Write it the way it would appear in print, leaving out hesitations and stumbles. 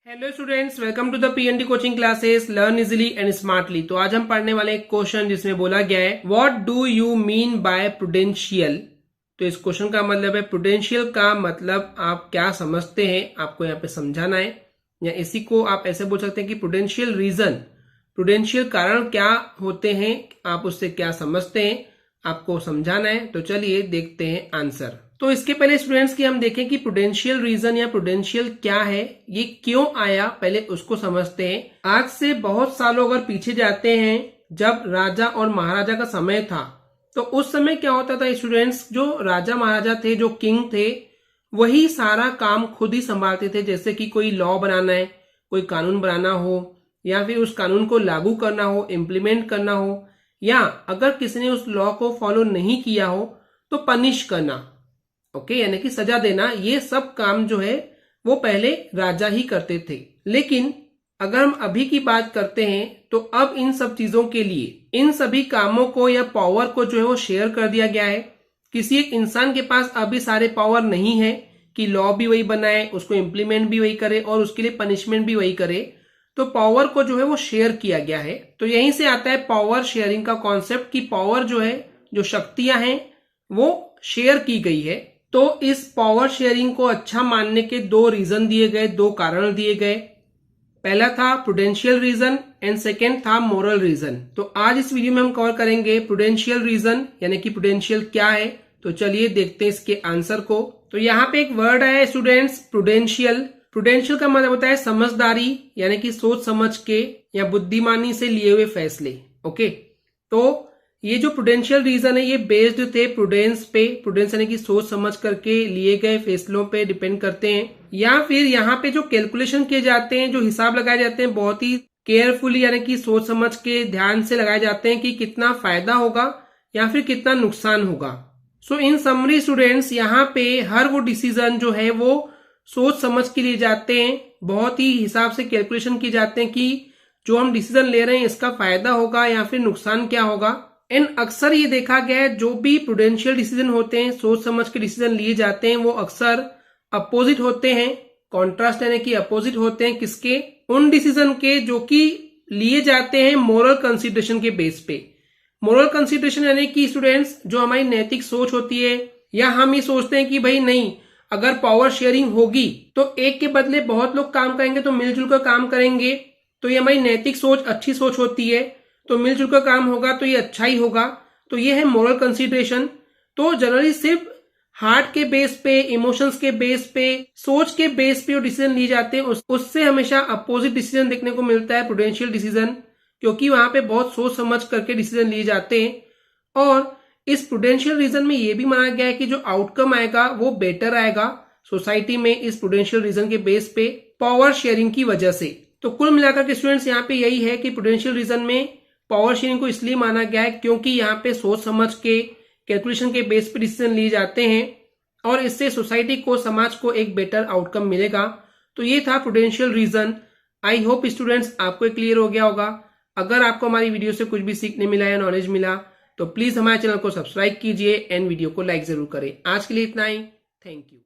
Hello students, welcome to the PND coaching classes learn easily and smartly. तो आज हम पढ़ने वाले एक क्वेश्चन जिसमें बोला गया है what do you mean by prudential. तो इस क्वेश्चन का मतलब है प्रूडेंशियल का मतलब आप क्या समझते हैं, आपको यहाँ पे समझाना है। या इसी को आप ऐसे बोल सकते हैं कि प्रूडेंशियल रीजन, प्रूडेंशियल कारण क्या होते हैं, आप उससे क्या समझते हैं, आपको समझाना है। तो चलिए देखते हैं आंसर। तो इसके पहले स्टूडेंट्स की हम देखें कि प्रूडेंशियल रीजन या प्रूडेंशियल क्या है, ये क्यों आया, पहले उसको समझते हैं। आज से बहुत सालों अगर पीछे जाते हैं, जब राजा और महाराजा का समय था, तो उस समय क्या होता था स्टूडेंट्स, जो राजा महाराजा थे, जो किंग थे, वही सारा काम खुद ही संभालते थे। जैसे कि कोई लॉ बनाना है, कोई कानून बनाना हो, या फिर उस कानून को लागू करना हो, इम्प्लीमेंट करना हो, या अगर किसी ने उस लॉ को फॉलो नहीं किया हो तो पनिश करना, ओके, यानी कि सजा देना। ये सब काम जो है वो पहले राजा ही करते थे। लेकिन अगर हम अभी की बात करते हैं तो अब इन सब चीजों के लिए, इन सभी कामों को या पावर को जो है वो शेयर कर दिया गया है। किसी एक इंसान के पास अभी सारे पावर नहीं है कि लॉ भी वही बनाए, उसको इम्प्लीमेंट भी वही करे और उसके लिए पनिशमेंट भी वही करे। तो पावर को जो है वो शेयर किया गया है। तो यहीं से आता है पावर शेयरिंग का कॉन्सेप्ट, कि पावर जो है, जो शक्तियां हैं, वो शेयर की गई है। तो इस पावर शेयरिंग को अच्छा मानने के दो रीजन दिए गए, दो कारण दिए गए। पहला था प्रूडेंशियल रीजन एंड सेकेंड था मोरल रीजन। तो आज इस वीडियो में हम कवर करेंगे प्रूडेंशियल रीजन, यानी कि प्रूडेंशियल क्या है। तो चलिए देखते हैं इसके आंसर को। तो यहाँ पे एक वर्ड है स्टूडेंट्स, प्रूडेंशियल। प्रूडेंशियल का मतलब होता है समझदारी, यानी कि सोच समझ के या बुद्धिमानी से लिए हुए फैसले। ओके, तो ये जो प्रूडेंशियल रीजन है ये बेस्ड थे प्रूडेंस पे। प्रूडेंस यानी कि सोच समझ करके लिए गए फैसलों पे डिपेंड करते हैं। या फिर यहाँ पे जो कैलकुलेशन किए जाते हैं, जो हिसाब लगाए जाते हैं, बहुत ही केयरफुली यानी कि सोच समझ के ध्यान से लगाए जाते हैं कि कितना फायदा होगा या फिर कितना नुकसान होगा। सो इन समरी स्टूडेंट्स, यहाँ पे हर वो डिसीजन जो है वो सोच समझ के लिए जाते हैं, बहुत ही हिसाब से कैलकुलेशन किए जाते हैं कि जो हम डिसीजन ले रहे हैं इसका फायदा होगा या फिर नुकसान क्या होगा। एंड अक्सर ये देखा गया है जो भी प्रूडेंशियल डिसीजन होते हैं, सोच समझ के डिसीजन लिए जाते हैं, वो अक्सर अपोजिट होते हैं। कॉन्ट्रास्ट यानी कि अपोजिट होते हैं किसके, उन डिसीजन के जो कि लिए जाते हैं मोरल कंसिडरेशन के बेस पे। मोरल कंसिडरेशन यानी कि स्टूडेंट्स, जो हमारी नैतिक सोच होती है, या हम ये सोचते हैं कि भाई नहीं, अगर पावर शेयरिंग होगी तो एक के बदले बहुत लोग काम करेंगे, तो मिलजुल कर काम करेंगे, तो ये हमारी नैतिक सोच अच्छी सोच होती है। तो मिलजुल कर काम होगा तो ये अच्छा ही होगा। तो ये है मोरल कंसीडरेशन। तो जनरली सिर्फ हार्ट के बेस पे, इमोशंस के बेस पे, सोच के बेस पे जो डिसीजन लिए जाते हैं उससे हमेशा अपोजिट डिसीजन देखने को मिलता है प्रूडेंशियल डिसीजन, क्योंकि वहां पे बहुत सोच समझ करके डिसीजन लिए जाते हैं। और इस प्रूडेंशियल रीजन में ये भी माना गया है कि जो आउटकम आएगा वो बेटर आएगा सोसाइटी में, इस प्रूडेंशियल रीजन के बेस पे, पावर शेयरिंग की वजह से। तो कुल मिलाकर के स्टूडेंट्स यहाँ पे यही है कि प्रूडेंशियल रीजन में पावर शेयरिंग को इसलिए माना गया है क्योंकि यहाँ पे सोच समझ के कैलकुलेशन के बेस पे डिसीजन लिए जाते हैं और इससे सोसाइटी को, समाज को एक बेटर आउटकम मिलेगा। तो ये था prudential reason. I hope students आपको क्लियर हो गया होगा। अगर आपको हमारी वीडियो से कुछ भी सीखने मिला या नॉलेज मिला तो प्लीज हमारे चैनल को सब्सक्राइब कीजिए एंड वीडियो को लाइक जरूर करें। आज के लिए इतना ही, थैंक यू।